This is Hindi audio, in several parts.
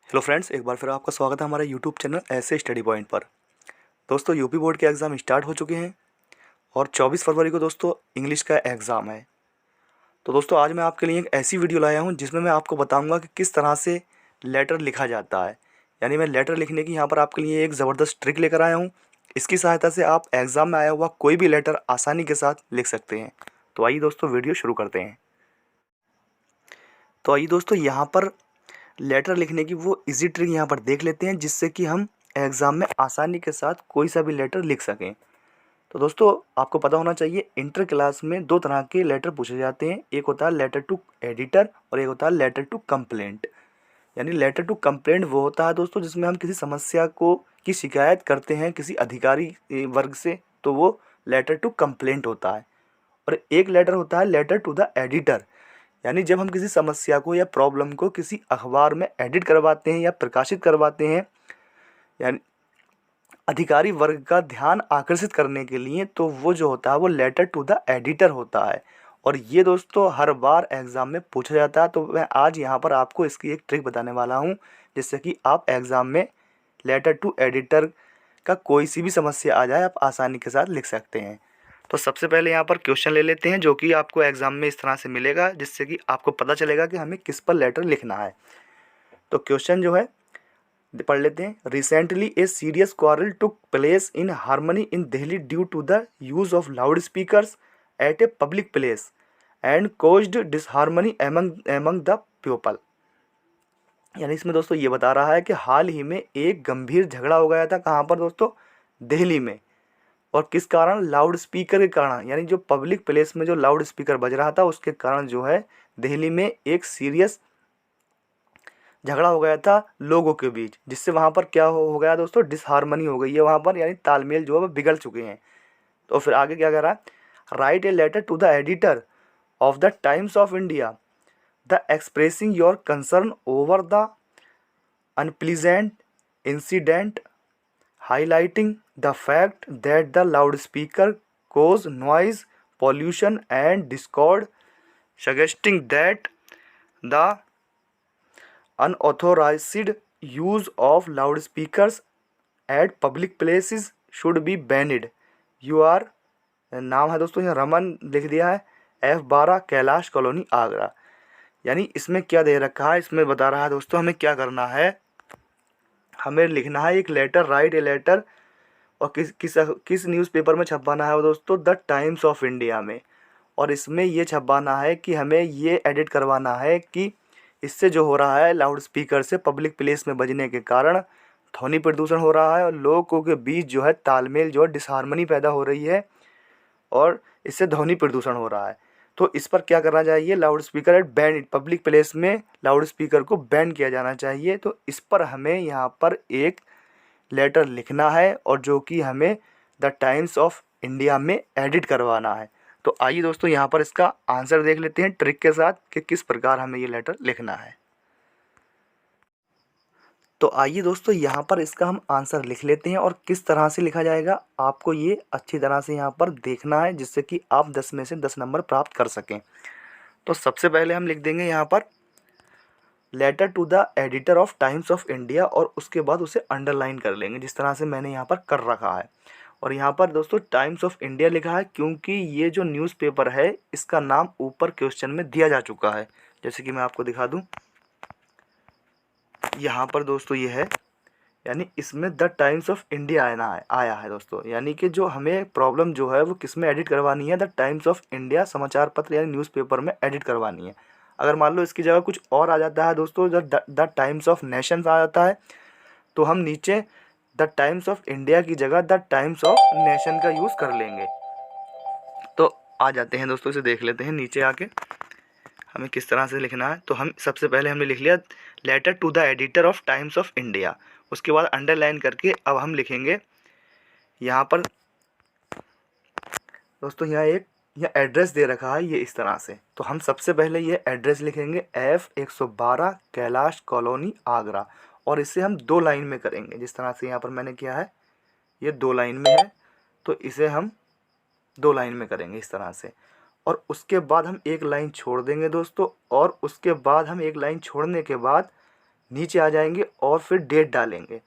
हेलो फ्रेंड्स, एक बार फिर आपका स्वागत है हमारे यूट्यूब चैनल ऐसे स्टडी पॉइंट पर। दोस्तों, यूपी बोर्ड के एग्ज़ाम स्टार्ट हो चुके हैं और 24 फरवरी को दोस्तों इंग्लिश का एग्ज़ाम है। तो दोस्तों, आज मैं आपके लिए एक ऐसी वीडियो लाया हूं जिसमें मैं आपको बताऊंगा कि किस तरह से लेटर लिखा जाता है। यानी मैं लेटर लिखने की यहाँ पर आपके लिए एक ज़बरदस्त ट्रिक लेकर आया हूँ। इसकी सहायता से आप एग्ज़ाम में आया हुआ कोई भी लेटर आसानी के साथ लिख सकते हैं। तो आइए दोस्तों, वीडियो शुरू करते हैं। तो आइए दोस्तों, यहाँ पर लेटर लिखने की वो इजी ट्रिक यहाँ पर देख लेते हैं, जिससे कि हम एग्ज़ाम में आसानी के साथ कोई सा भी लेटर लिख सकें। तो दोस्तों, आपको पता होना चाहिए, इंटर क्लास में दो तरह के लेटर पूछे जाते हैं। एक होता है लेटर टू एडिटर और एक होता है लेटर टू कंप्लेंट। यानी लेटर टू कंप्लेंट वो होता है दोस्तों जिसमें हम किसी समस्या को की शिकायत करते हैं किसी अधिकारी वर्ग से, तो वो लेटर टू कंप्लेंट होता है। और एक लेटर होता है लेटर टू द एडिटर। यानी जब हम किसी समस्या को या प्रॉब्लम को किसी अखबार में एडिट करवाते हैं या प्रकाशित करवाते हैं, यानी अधिकारी वर्ग का ध्यान आकर्षित करने के लिए, तो वो जो होता है वो लेटर टू द एडिटर होता है। और ये दोस्तों हर बार एग्ज़ाम में पूछा जाता है। तो मैं आज यहाँ पर आपको इसकी एक ट्रिक बताने वाला हूँ, जिससे कि आप एग्ज़ाम में लेटर टू एडिटर का कोई सी भी समस्या आ जाए, आप आसानी के साथ लिख सकते हैं। तो सबसे पहले यहाँ पर क्वेश्चन ले लेते हैं, जो कि आपको एग्ज़ाम में इस तरह से मिलेगा, जिससे कि आपको पता चलेगा कि हमें किस पर लेटर लिखना है। तो क्वेश्चन जो है पढ़ लेते हैं। Recently a serious quarrel took place in harmony in Delhi due to the use of loud speakers at a public place and caused disharmony among the people. यानी इसमें दोस्तों ये बता रहा है कि हाल ही में एक गंभीर झगड़ा हो गया था। कहाँ पर दोस्तों? दिल्ली में। और किस कारण? लाउड स्पीकर के कारण। यानी जो पब्लिक प्लेस में जो लाउड स्पीकर बज रहा था उसके कारण जो है दिल्ली में एक सीरियस झगड़ा हो गया था लोगों के बीच, जिससे वहाँ पर क्या हो गया दोस्तों? डिसहारमनी हो गई है वहाँ पर, यानी तालमेल जो है वो बिगड़ चुके हैं। तो फिर आगे क्या कह रहा है? Write a letter to the editor of the Times of India the expressing your concern over the unpleasant incident highlighting the fact that the loudspeaker cause noise, pollution and discord, suggesting that the unauthorized use of loudspeakers at public places should be banned. You are, नाम है दोस्तों यहाँ रमन लिख दिया है, F12 कैलाश कॉलोनी आगरा। यानी इसमें क्या दे रखा है, इसमें बता रहा है दोस्तों हमें क्या करना है। हमें लिखना है एक लेटर, राइट ए लेटर, और किस न्यूज़पेपर में छपवाना है वो दोस्तों? द टाइम्स ऑफ इंडिया में। और इसमें ये छपवाना है कि हमें ये एडिट करवाना है कि इससे जो हो रहा है लाउड स्पीकर से पब्लिक प्लेस में बजने के कारण ध्वनि प्रदूषण हो रहा है और लोगों के बीच जो है तालमेल जो है डिसहारमनी पैदा हो रही है और इससे ध्वनि प्रदूषण हो रहा है। तो इस पर क्या करना चाहिए? Loud speaker at ban, public place में लाउड स्पीकर को बैन किया जाना चाहिए। तो इस पर हमें यहाँ पर एक लेटर लिखना है और जो कि हमें द टाइम्स ऑफ इंडिया में एडिट करवाना है। तो आइए दोस्तों यहाँ पर इसका आंसर देख लेते हैं ट्रिक के साथ कि किस प्रकार हमें ये लेटर लिखना है। तो आइए दोस्तों यहाँ पर इसका हम आंसर लिख लेते हैं और किस तरह से लिखा जाएगा आपको ये अच्छी तरह से यहाँ पर देखना है, जिससे कि आप 10 में से 10 नंबर प्राप्त कर सकें। तो सबसे पहले हम लिख देंगे यहाँ पर letter to the editor of Times of India और उसके बाद उसे अंडरलाइन कर लेंगे, जिस तरह से मैंने यहाँ पर कर रखा है। और यहाँ पर दोस्तों टाइम्स ऑफ इंडिया लिखा है क्योंकि ये जो न्यूज़पेपर है इसका नाम ऊपर क्वेश्चन में दिया जा चुका है। जैसे कि मैं आपको दिखा दूँ, यहाँ पर दोस्तों ये है, यानी इसमें द टाइम्स ऑफ इंडिया आया है दोस्तों। यानी कि जो हमें प्रॉब्लम जो है वो किस में एडिट करवानी है? द टाइम्स ऑफ इंडिया समाचार पत्र यानी न्यूज़पेपर में एडिट करवानी है। अगर मान लो इसकी जगह कुछ और आ जाता है दोस्तों, द टाइम्स ऑफ नेशंस आ जाता है, तो हम नीचे द टाइम्स ऑफ इंडिया की जगह द टाइम्स ऑफ नेशन का यूज़ कर लेंगे। तो आ जाते हैं दोस्तों, इसे देख लेते हैं नीचे आके हमें किस तरह से लिखना है। तो हम सबसे पहले हमने लिख लिया letter to the editor of Times of India, उसके बाद अंडरलाइन करके अब हम लिखेंगे यहाँ पर दोस्तों यहाँ एड्रेस दे रखा है ये इस तरह से। तो हम सबसे पहले ये एड्रेस लिखेंगे F112 कैलाश कॉलोनी आगरा, और इसे हम 2 लाइन में करेंगे, जिस तरह से यहाँ पर मैंने किया है ये 2 लाइन में है, तो इसे हम 2 लाइन में करेंगे इस तरह से। और उसके बाद हम एक लाइन छोड़ देंगे दोस्तों, और उसके बाद हम एक लाइन छोड़ने के बाद नीचे आ जाएंगे और फिर डेट डालेंगे।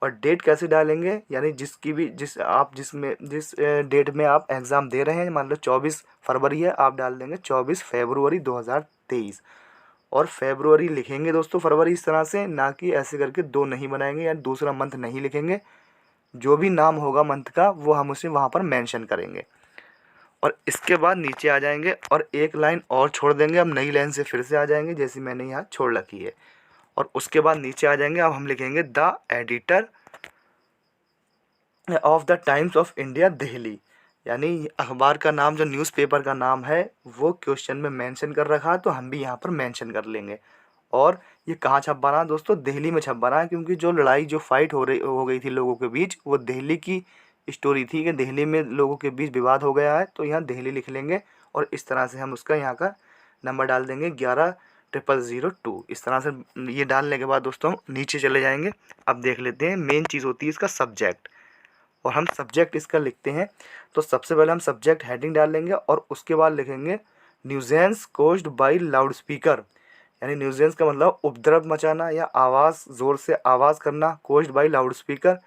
और डेट कैसे डालेंगे, यानी जिसकी भी जिस डेट में आप एग्ज़ाम दे रहे हैं, मान लो 24 फरवरी है, आप डाल देंगे 24 फरवरी 2023। और फरवरी लिखेंगे दोस्तों, फरवरी इस तरह से, ना कि ऐसे करके दो नहीं बनाएंगे, यानी दूसरा मंथ नहीं लिखेंगे। जो भी नाम होगा मंथ का वो हम उसे वहाँ पर मेंशन करेंगे। और इसके बाद नीचे आ जाएंगे और एक लाइन और छोड़ देंगे। अब नई लाइन से फिर से आ जाएंगे जैसी मैंने यहाँ छोड़ रखी है। और उसके बाद नीचे आ जाएंगे, अब हम लिखेंगे the editor of the Times of India Delhi, यानी अखबार का नाम, जो न्यूज़पेपर का नाम है वो क्वेश्चन में मेंशन कर रखा है, तो हम भी यहाँ पर मेंशन कर लेंगे। और ये कहाँ छप रहा है दोस्तों, दिल्ली में छप रहा है, क्योंकि जो लड़ाई जो फाइट हो गई थी लोगों के बीच, वो दिल्ली की स्टोरी थी कि दिल्ली में लोगों के बीच विवाद हो गया है, तो यहाँ दिल्ली लिख लेंगे। और इस तरह से हम उसका यहाँ का नंबर डाल देंगे 11,002। इस तरह से ये डालने के बाद दोस्तों हम नीचे चले जाएंगे। अब देख लेते हैं, मेन चीज़ होती है इसका सब्जेक्ट, और हम सब्जेक्ट इसका लिखते हैं। तो सबसे पहले हम सब्जेक्ट हेडिंग डाल लेंगे और उसके बाद लिखेंगे न्यूजेंस कोज्ड बाई लाउड स्पीकर, यानी न्यूजेंस का मतलब उपद्रव मचाना या आवाज़, ज़ोर से आवाज़ करना, कोज्ड बाई लाउड स्पीकर।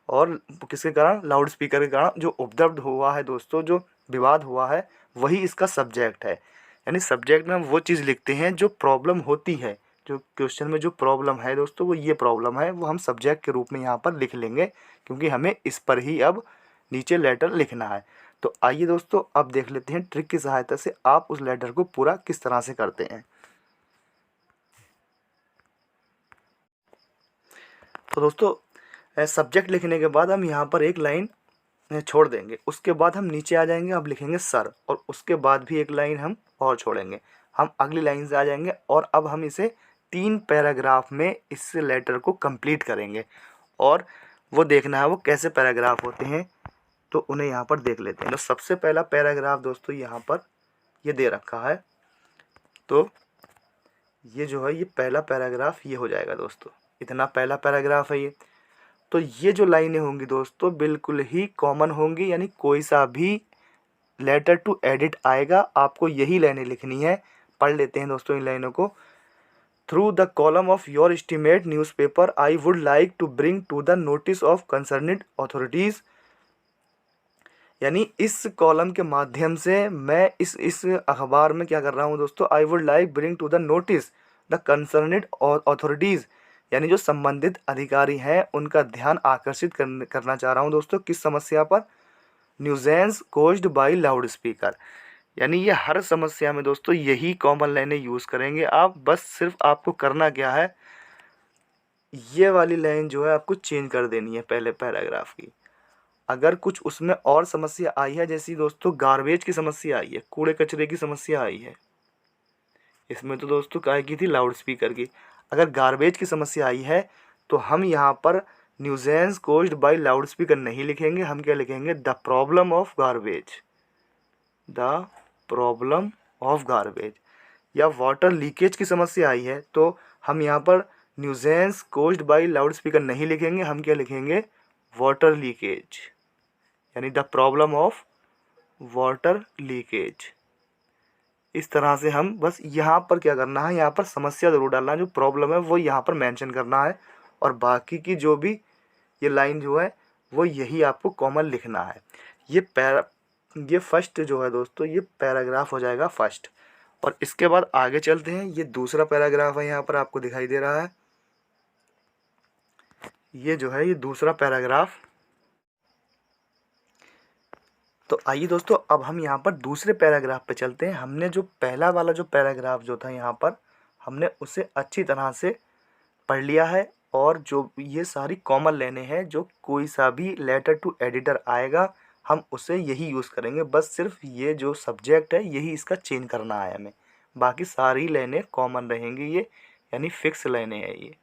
और किसके कारण, लाउड स्पीकर के कारण जो उपद्रव हुआ है दोस्तों, जो विवाद हुआ है, वही इसका सब्जेक्ट है। यानी सब्जेक्ट में हम वो चीज़ लिखते हैं जो प्रॉब्लम होती है, जो क्वेश्चन में जो प्रॉब्लम है दोस्तों, वो ये प्रॉब्लम है, वो हम सब्जेक्ट के रूप में यहाँ पर लिख लेंगे, क्योंकि हमें इस पर ही अब नीचे लेटर लिखना है। तो आइए दोस्तों अब देख लेते हैं ट्रिक की सहायता से आप उस लेटर को पूरा किस तरह से करते हैं। तो दोस्तों सब्जेक्ट लिखने के बाद हम यहाँ पर एक लाइन छोड़ देंगे। उसके बाद हम नीचे आ जाएंगे, अब लिखेंगे सर, और उसके बाद भी एक लाइन हम और छोड़ेंगे। हम अगली लाइन से आ जाएंगे और अब हम इसे 3 पैराग्राफ में इस लेटर को कंप्लीट करेंगे। और वो देखना है वो कैसे पैराग्राफ होते हैं, तो उन्हें यहाँ पर देख लेते हैं। तो सबसे पहला पैराग्राफ दोस्तों यहाँ पर ये दे रखा है, तो ये जो है ये पहला पैराग्राफ ये हो जाएगा दोस्तों। इतना पहला पैराग्राफ है ये। तो ये जो लाइनें होंगी दोस्तों बिल्कुल ही कॉमन होंगी, यानी कोई सा भी लेटर टू एडिट आएगा आपको यही लाइनें लिखनी है। पढ़ लेते हैं दोस्तों इन लाइनों को। Through the column of your esteemed newspaper I would like to bring to the notice of concerned authorities, यानी इस कॉलम के माध्यम से मैं इस अखबार में क्या कर रहा हूँ दोस्तों, I would like bring to the notice the concerned authorities, यानी जो संबंधित अधिकारी हैं उनका ध्यान आकर्षित करना चाह रहा हूँ दोस्तों, किस समस्या पर, न्यूजेंस कोज्ड बाई लाउड स्पीकर। यानी ये हर समस्या में दोस्तों यही कॉमन लाइनें यूज़ करेंगे आप। बस सिर्फ आपको करना क्या है, ये वाली लाइन जो है आपको चेंज कर देनी है पहले पैराग्राफ की। अगर कुछ उसमें और समस्या आई है, जैसी दोस्तों गार्बेज की समस्या आई है, कूड़े कचरे की समस्या आई है, इसमें तो दोस्तों काय की थी, लाउड स्पीकर की। अगर गार्बेज की समस्या आई है तो हम यहाँ पर न्यूजेंस कोज्ड बाई लाउड स्पीकर नहीं लिखेंगे, हम क्या लिखेंगे, the problem of garbage, the problem of garbage. या वाटर लीकेज की समस्या आई है तो हम यहाँ पर न्यूजेंस कोज्ड बाई लाउड स्पीकर नहीं लिखेंगे, हम क्या लिखेंगे, वाटर लीकेज, यानी the problem of water leakage. इस तरह से हम बस यहाँ पर क्या करना है, यहाँ पर समस्या ज़रूर डालना है, जो प्रॉब्लम है वो यहाँ पर मेंशन करना है। और बाकी की जो भी ये लाइन जो है वो यही आपको कॉमन लिखना है। ये फर्स्ट जो है दोस्तों, ये पैराग्राफ हो जाएगा फर्स्ट। और इसके बाद आगे चलते हैं, ये दूसरा पैराग्राफ है, यहाँ पर आपको दिखाई दे रहा है, ये जो है ये दूसरा पैराग्राफ। तो आइए दोस्तों अब हम यहाँ पर दूसरे पैराग्राफ पे चलते हैं। हमने जो पहला वाला जो पैराग्राफ जो था यहाँ पर, हमने उसे अच्छी तरह से पढ़ लिया है। और जो ये सारी कॉमन लाइनें हैं, जो कोई सा भी लेटर टू एडिटर आएगा हम उसे यही यूज़ करेंगे। बस सिर्फ ये जो सब्जेक्ट है यही इसका चेंज करना है हमें, बाकी सारी लाइनें कॉमन रहेंगी ये, यानी फिक्स लाइनें हैं, ये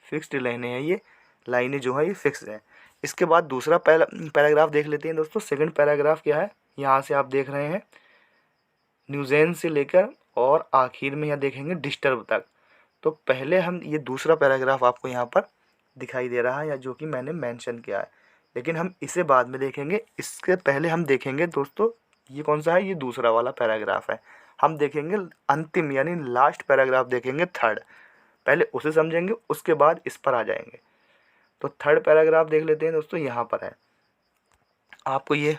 फिक्स्ड लाइनें हैं, ये लाइनें जो है ये फिक्स हैं। इसके बाद दूसरा पैराग्राफ देख लेते हैं दोस्तों। सेकंड पैराग्राफ क्या है, यहाँ से आप देख रहे हैं न्यूजेंस से लेकर और आखिर में यहाँ देखेंगे डिस्टर्ब तक। तो पहले हम ये दूसरा पैराग्राफ आपको यहाँ पर दिखाई दे रहा है, या जो कि मैंने मेंशन किया है, लेकिन हम इसे बाद में देखेंगे। इसके पहले हम देखेंगे दोस्तों ये कौन सा है, ये दूसरा वाला पैराग्राफ है। हम देखेंगे अंतिम यानी लास्ट पैराग्राफ देखेंगे, थर्ड। पहले उसे समझेंगे, उसके बाद इस पर आ जाएंगे। तो थर्ड पैराग्राफ देख लेते हैं दोस्तों, यहाँ पर है आपको ये,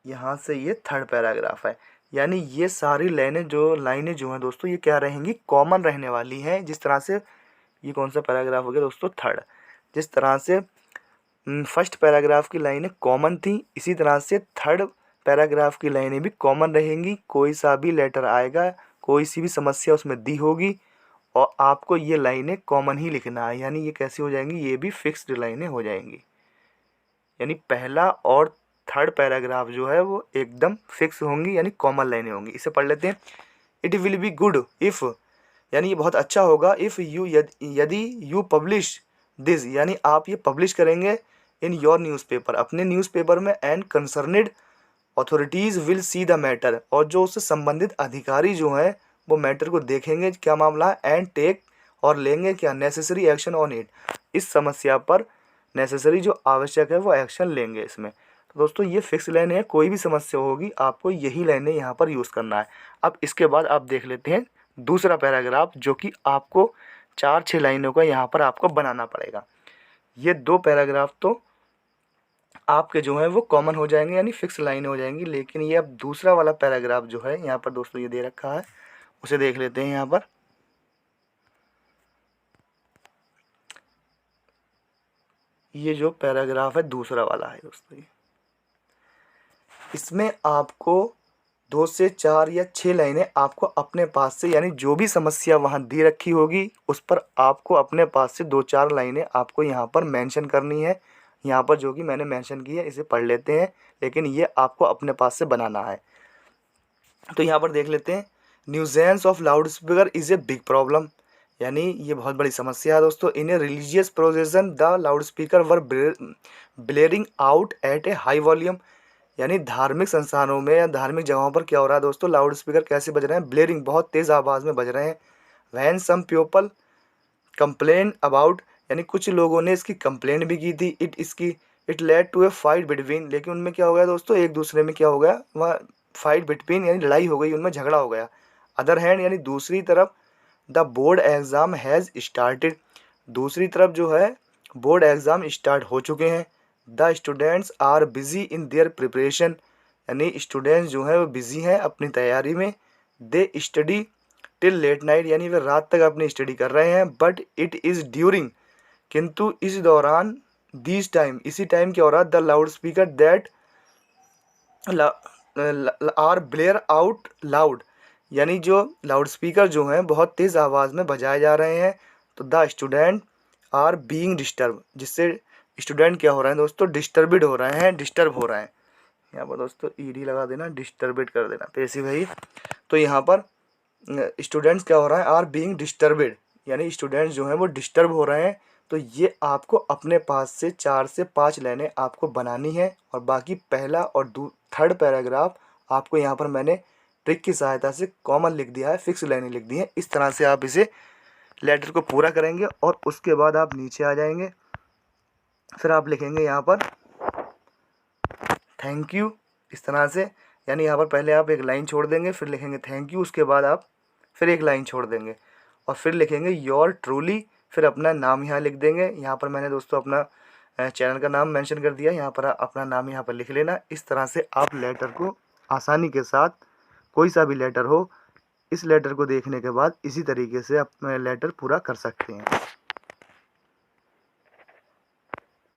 यहाँ से ये थर्ड पैराग्राफ है। यानी ये सारी लाइनें जो हैं दोस्तों, ये क्या रहेंगी, कॉमन रहने वाली हैं। जिस तरह से ये कौन सा पैराग्राफ हो गया दोस्तों, थर्ड। जिस तरह से फर्स्ट पैराग्राफ की लाइनें कॉमन थी, इसी तरह से थर्ड पैराग्राफ की लाइनें भी कॉमन रहेंगी। कोई सा भी लेटर आएगा, कोई सी भी समस्या उसमें दी होगी, और आपको ये लाइनें कॉमन ही लिखना है। यानी ये कैसी हो जाएंगी, ये भी फिक्स्ड लाइनें हो जाएंगी। यानी पहला और थर्ड पैराग्राफ जो है वो एकदम फिक्स होंगी, यानी कॉमन लाइनें होंगी। इसे पढ़ लेते हैं। It will be good if, यानी ये बहुत अच्छा होगा, इफ़ यू, यदि यू पब्लिश दिस, यानी आप ये पब्लिश करेंगे इन योर न्यूज़पेपर, अपने न्यूज़पेपर में, and concerned authorities will see the matter, और जो उससे संबंधित अधिकारी जो हैं वो मैटर को देखेंगे क्या मामला है, एंड टेक, और लेंगे क्या, नेसेसरी एक्शन ऑन इट, इस समस्या पर नेसेसरी जो आवश्यक है वो एक्शन लेंगे इसमें। तो दोस्तों ये फिक्स लाइन है, कोई भी समस्या होगी आपको यही लाइनें यहाँ पर यूज़ करना है। अब इसके बाद आप देख लेते हैं दूसरा पैराग्राफ, जो कि आपको 4-6 लाइनों का यहाँ पर आपको बनाना पड़ेगा। ये 2 पैराग्राफ तो आपके जो है वो कॉमन हो जाएंगे, यानी फिक्स लाइन हो जाएंगी। लेकिन ये अब दूसरा वाला पैराग्राफ जो है यहाँ पर दोस्तों ये दे रखा है, उसे देख लेते हैं यहाँ पर। ये जो पैराग्राफ है दूसरा वाला है दोस्तों, ये इसमें आपको 2 से 4 या 6 लाइनें आपको अपने पास से, यानी जो भी समस्या वहाँ दी रखी होगी उस पर आपको अपने पास से 2-4 लाइनें आपको यहाँ पर मेंशन करनी है। यहाँ पर जो कि मैंने मेंशन की है इसे पढ़ लेते हैं, लेकिन ये आपको अपने पास से बनाना है। तो यहाँ पर देख लेते हैं, nuisance of loud speaker is a big problem, यानी ये बहुत बड़ी समस्या है दोस्तों। In a religious procession the loud speaker were blaring out at a high volume, यानी धार्मिक संस्थानों में या धार्मिक जगहों पर क्या हो रहा है दोस्तों, लाउड स्पीकर कैसे बज रहे हैं, ब्लेयरिंग, बहुत तेज़ आवाज़ में बज रहे हैं। When some people complain about, यानी कुछ लोगों ने इसकी कंप्लेंट भी की थी। It led to a fight between, लेकिन उनमें क्या हो गया दोस्तों, एक दूसरे में क्या हो गया, वहाँ फाइट बिटवीन यानी लड़ाई हो गई, उनमें झगड़ा हो गया। अदर हैंड, यानी दूसरी तरफ, the board exam has started, दूसरी तरफ जो है बोर्ड एग्ज़ाम स्टार्ट हो चुके हैं। The students are busy in their preparation, यानी स्टूडेंट्स जो हैं वो बिज़ी हैं अपनी तैयारी में। They study till late night, यानी वे रात तक अपनी स्टडी कर रहे हैं। बट इट इज़ ड्यूरिंग, किंतु इस दौरान, दिस टाइम, इसी टाइम क्या हो रहा है, the loud speaker that are blare out loud, यानी जो लाउड स्पीकर जो हैं बहुत तेज़ आवाज़ में बजाए जा रहे हैं। तो the student are being disturb, जिससे स्टूडेंट क्या हो रहे हैं दोस्तों, डिस्टर्बिड हो रहे हैं, डिस्टर्ब हो रहे हैं। यहाँ पर दोस्तों ईडी लगा देना, डिस्टर्बिड कर देना पैसिव है। तो यहाँ पर स्टूडेंट्स क्या हो रहा है, आर बीइंग डिस्टर्बिड, यानी स्टूडेंट्स जो हैं वो डिस्टर्ब हो रहे हैं। तो ये आपको अपने पास से 4 से 5 लाइनें आपको बनानी है, और बाकी पहला और थर्ड पैराग्राफ आपको यहाँ पर मैंने ट्रिक की सहायता से कॉमन लिख दिया है, फिक्स लाइनें लिख दी हैं। इस तरह से आप इसे लेटर को पूरा करेंगे, और उसके बाद आप नीचे आ जाएंगे, फिर आप लिखेंगे यहाँ पर थैंक यू, इस तरह से। यानी यहाँ पर पहले आप एक लाइन छोड़ देंगे, फिर लिखेंगे थैंक यू, उसके बाद आप फिर एक लाइन छोड़ देंगे, और फिर लिखेंगे योर ट्रूली, फिर अपना नाम यहाँ लिख देंगे। यहाँ पर मैंने दोस्तों अपना चैनल का नाम मेंशन कर दिया, यहाँ पर अपना नाम यहाँ पर लिख लेना। इस तरह से आप लेटर को आसानी के साथ, कोई सा भी लेटर हो, इस लेटर को देखने के बाद इसी तरीके से आप लेटर पूरा कर सकते हैं।